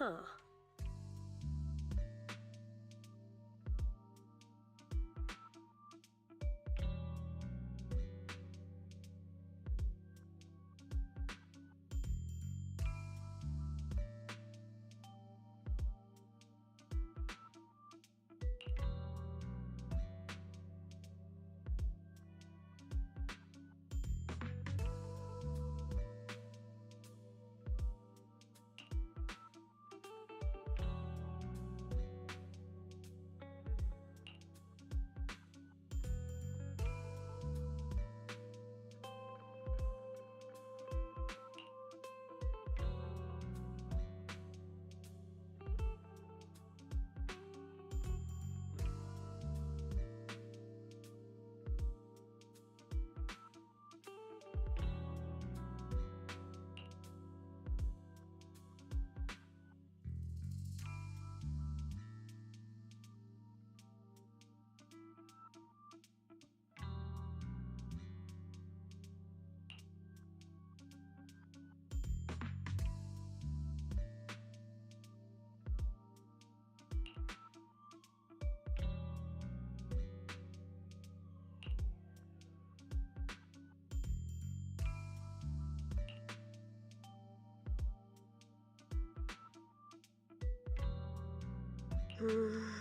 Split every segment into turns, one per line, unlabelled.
Huh. Hmm.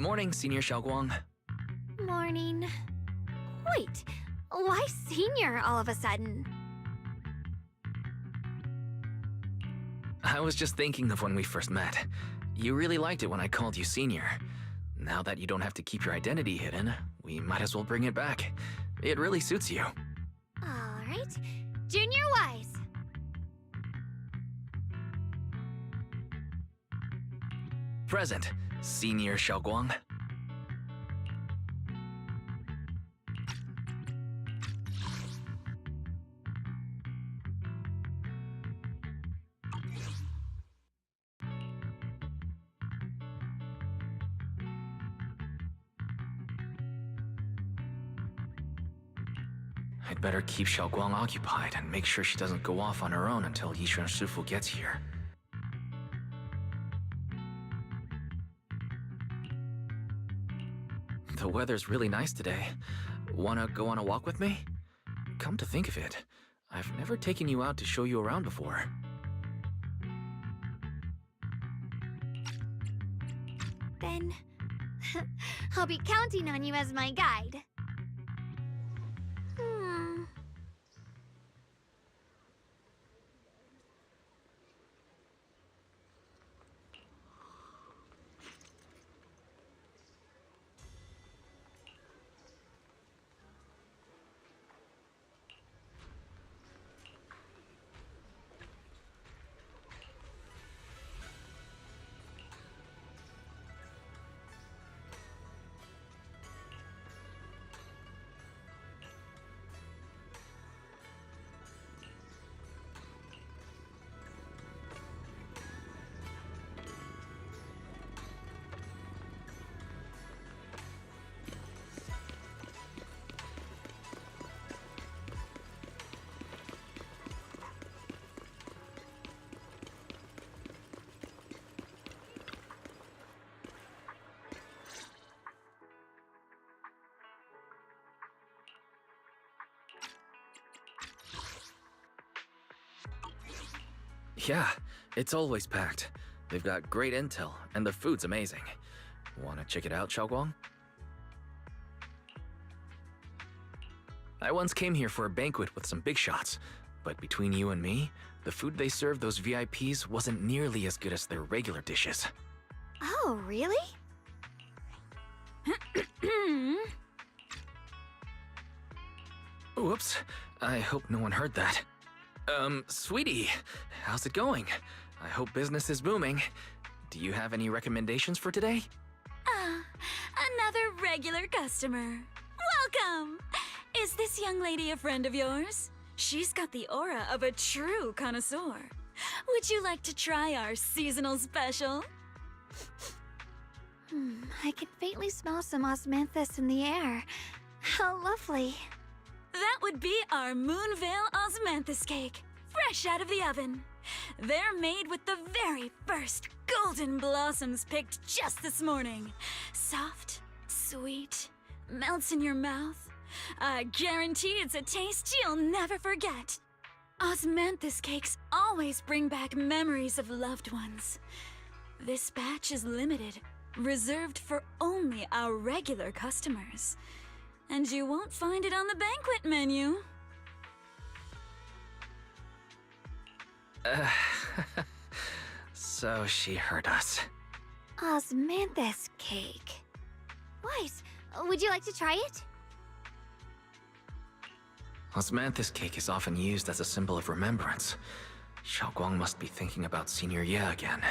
Morning, Senior Xiaoguang.
Morning. Wait, why senior all of a sudden?
I was just thinking of when we first met. You really liked it when I called you Senior. Now that you don't have to keep your identity hidden, we might as well bring it back. It really suits you.
Alright, Junior Wise.
present, Senior Xiaoguang. I'd better keep Xiaoguang occupied and make sure she doesn't go off on her own until Yishuan Shifu gets here. The weather's really nice today. Wanna go on a walk with me? Come to think of it, I've never taken you out to show you around before.
Then I'll be counting on you as my guide.
Yeah, it's always packed. They've got great intel, and the food's amazing. Wanna check it out, Xiaoguang? I once came here for a banquet with some big shots, but between you and me, the food they served those VIPs wasn't nearly as good as their regular dishes.
Oh, really?
Whoops, I hope no one heard that. Sweetie, how's it going? I hope business is booming. Do you have any recommendations for today?
Another regular customer. Welcome! Is this young lady a friend of yours? She's got the aura of a true connoisseur. Would you like to try our seasonal special?
I can faintly smell some osmanthus in the air. How lovely.
That would be our Moonvale Osmanthus cake, fresh out of the oven. They're made with the very first golden blossoms picked just this morning. Soft, sweet, melts in your mouth. I guarantee it's a taste you'll never forget. Osmanthus cakes always bring back memories of loved ones. This batch is limited, reserved for only our regular customers. And you won't find it on the banquet menu.
So she heard us.
Osmanthus cake. Weiss, would you like to try it?
Osmanthus cake is often used as a symbol of remembrance. Xiaoguang must be thinking about Senior Ye again.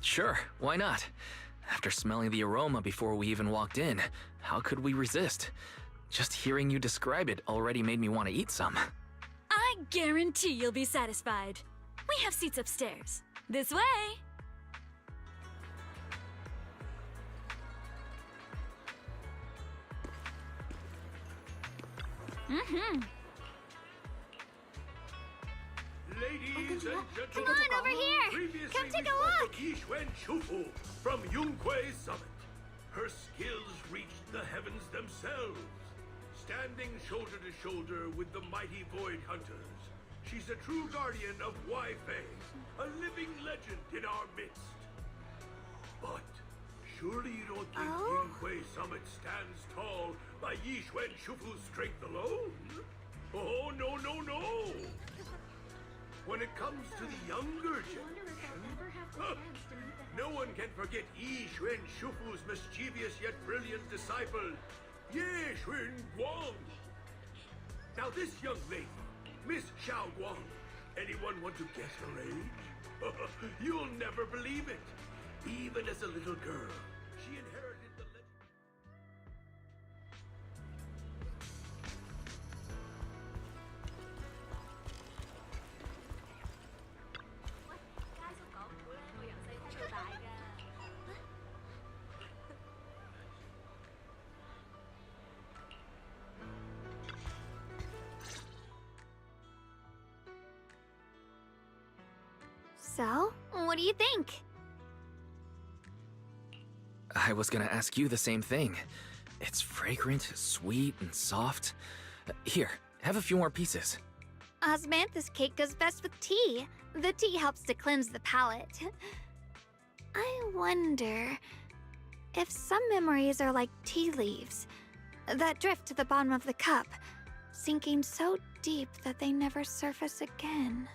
Sure, why not? After smelling the aroma before we even walked in, how could we resist? Just hearing you describe it already made me want to eat some.
I guarantee you'll be satisfied. We have seats upstairs. This way!
Ladies and gentlemen,
Come on, over here!
previously
Come take
we
a
spoke
look!
of Yishuan Shufu from Yunquei Summit. Her skills reached the heavens themselves. Standing shoulder to shoulder with the mighty Void Hunters, she's a true guardian of Wai-Fei, a living legend in our midst. But surely you don't think Yunquei Summit stands tall by Yishuan Shufu's strength alone? Oh, no, no, no! When it comes to the younger generation, no one can forget Yishuan Shufu's mischievous yet brilliant disciple, Ye Xun Guang. Now this young lady, Miss Xiao Guang, anyone want to guess her age? You'll never believe it. Even as a little girl, she inherited the legend.
So, what do you think?
I was gonna ask you the same thing. It's fragrant, sweet, and soft. Here, have a few more pieces.
Osmanthus cake goes best with tea. The tea helps to cleanse the palate. I wonder if some memories are like tea leaves that drift to the bottom of the cup, sinking so deep that they never surface again.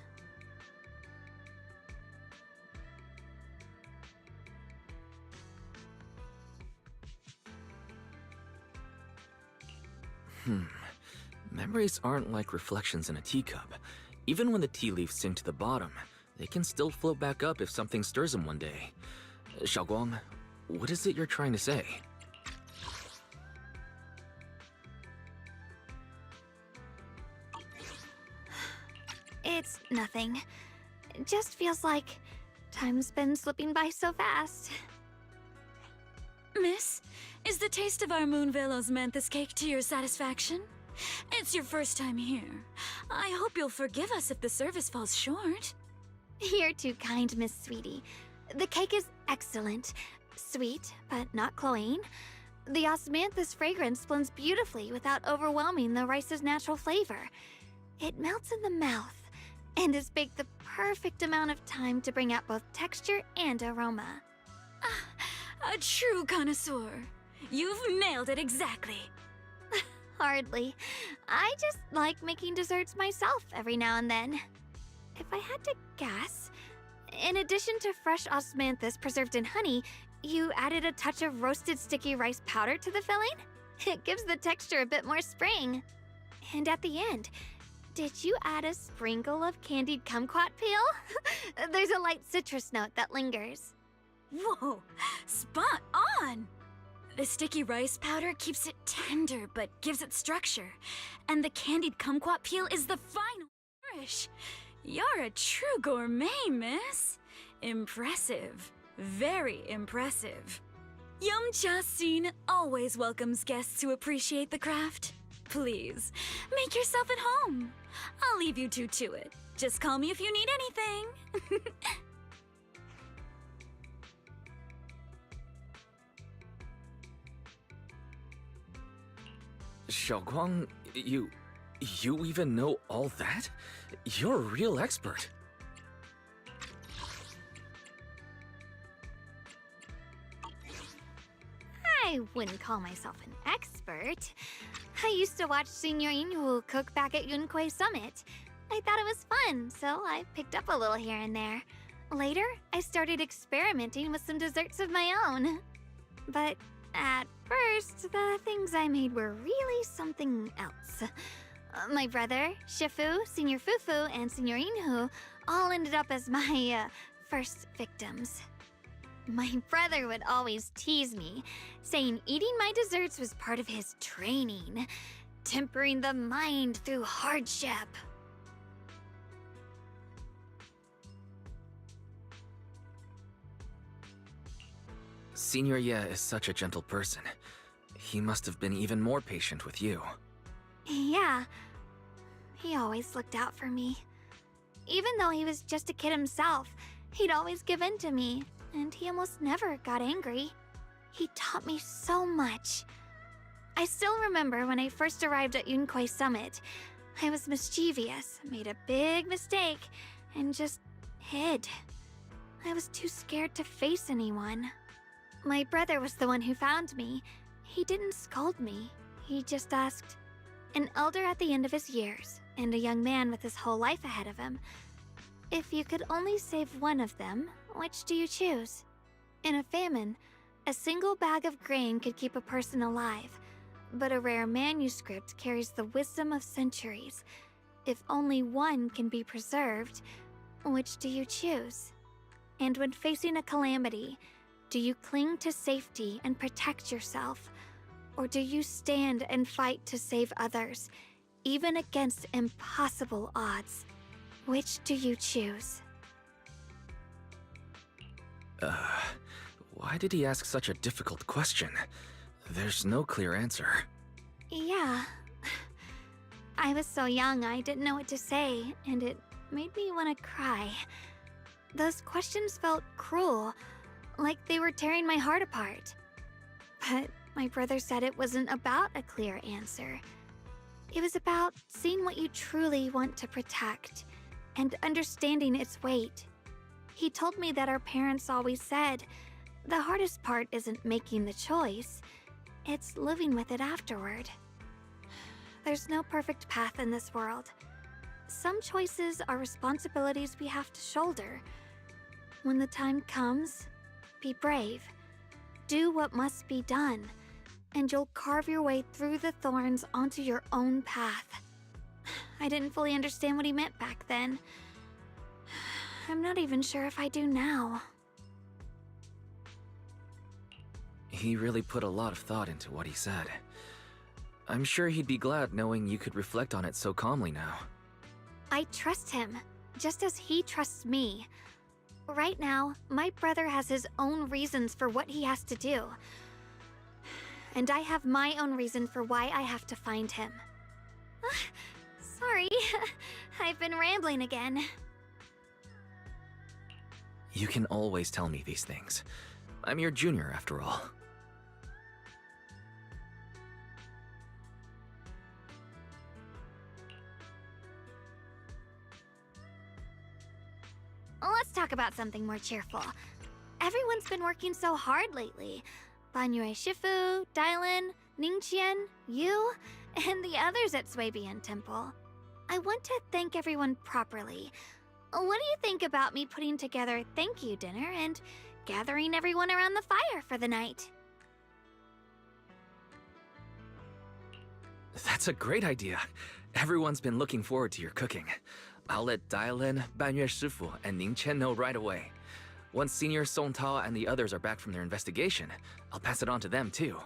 Memories aren't like reflections in a teacup. Even when the tea leaves sink to the bottom, they can still float back up if something stirs them one day. Xiaoguang, what is it you're trying to say?
It's nothing. It just feels like time's been slipping by so fast.
Miss, is the taste of our Moonvale Osmanthus cake to your satisfaction? It's your first time here. I hope you'll forgive us if the service falls short.
You're too kind, Miss Sweetie. The cake is excellent. Sweet, but not cloying. The osmanthus fragrance blends beautifully without overwhelming the rice's natural flavor. It melts in the mouth and is baked the perfect amount of time to bring out both texture and aroma.
A true connoisseur. You've nailed it exactly.
Hardly. I just like making desserts myself every now and then. If I had to guess, in addition to fresh osmanthus preserved in honey, you added a touch of roasted sticky rice powder to the filling? It gives the texture a bit more spring. And at the end, did you add a sprinkle of candied kumquat peel? There's a light citrus note that lingers.
Whoa, spot on! The sticky rice powder keeps it tender but gives it structure. And the candied kumquat peel is the final nourish. You're a true gourmet, miss. Impressive. Very impressive. Yum Cha Sin always welcomes guests who appreciate the craft. Please, make yourself at home. I'll leave you two to it. Just call me if you need anything.
Xiaoguang, you even know all that? You're a real expert.
I wouldn't call myself an expert. I used to watch Senior Inhu cook back at Yunquay Summit. I thought it was fun, so I picked up a little here and there. Later, I started experimenting with some desserts of my own. But at first, the things I made were really something else. My brother, Shifu, Senior Fufu, and Senior Inhu all ended up as my first victims. My brother would always tease me, saying eating my desserts was part of his training, tempering the mind through hardship.
Senior Ye is such a gentle person. He must have been even more patient with you.
Yeah, he always looked out for me. Even though he was just a kid himself, he'd always give in to me, and he almost never got angry. He taught me so much. I still remember when I first arrived at Yunquay Summit. I was mischievous, made a big mistake, and just hid. I was too scared to face anyone. My brother was the one who found me. He didn't scold me. He just asked, an elder at the end of his years, and a young man with his whole life ahead of him, if you could only save one of them, which do you choose? In a famine, a single bag of grain could keep a person alive, but a rare manuscript carries the wisdom of centuries. If only one can be preserved, which do you choose? And when facing a calamity, do you cling to safety and protect yourself? Or do you stand and fight to save others, even against impossible odds? Which do you choose?
Why did he ask such a difficult question? There's no clear answer.
Yeah. I was so young I didn't know what to say, and it made me want to cry. Those questions felt cruel, like they were tearing my heart apart. But my brother said it wasn't about a clear answer. It was about seeing what you truly want to protect and understanding its weight. He told me that our parents always said, the hardest part isn't making the choice, it's living with it afterward. There's no perfect path in this world. Some choices are responsibilities we have to shoulder. When the time comes, be brave. Do what must be done, and you'll carve your way through the thorns onto your own path. I didn't fully understand what he meant back then. I'm not even sure if I do now.
He really put a lot of thought into what he said. I'm sure he'd be glad knowing you could reflect on it so calmly now.
I trust him, just as he trusts me. Right now, my brother has his own reasons for what he has to do. And I have my own reason for why I have to find him. Sorry, I've been rambling again.
You can always tell me these things. I'm your junior, after all.
Let's talk about something more cheerful. Everyone's been working so hard lately. Banyue Shifu, Dylan, Ningqian, you, and the others at Swabian Temple. I want to thank everyone properly. What do you think about me putting together a thank you dinner and gathering everyone around the fire for the night?
That's a great idea. Everyone's been looking forward to your cooking. I'll let Dylan, Banyue Shifu, and Ningqian know right away. Once Senior Song Tao and the others are back from their investigation, I'll pass it on to them too.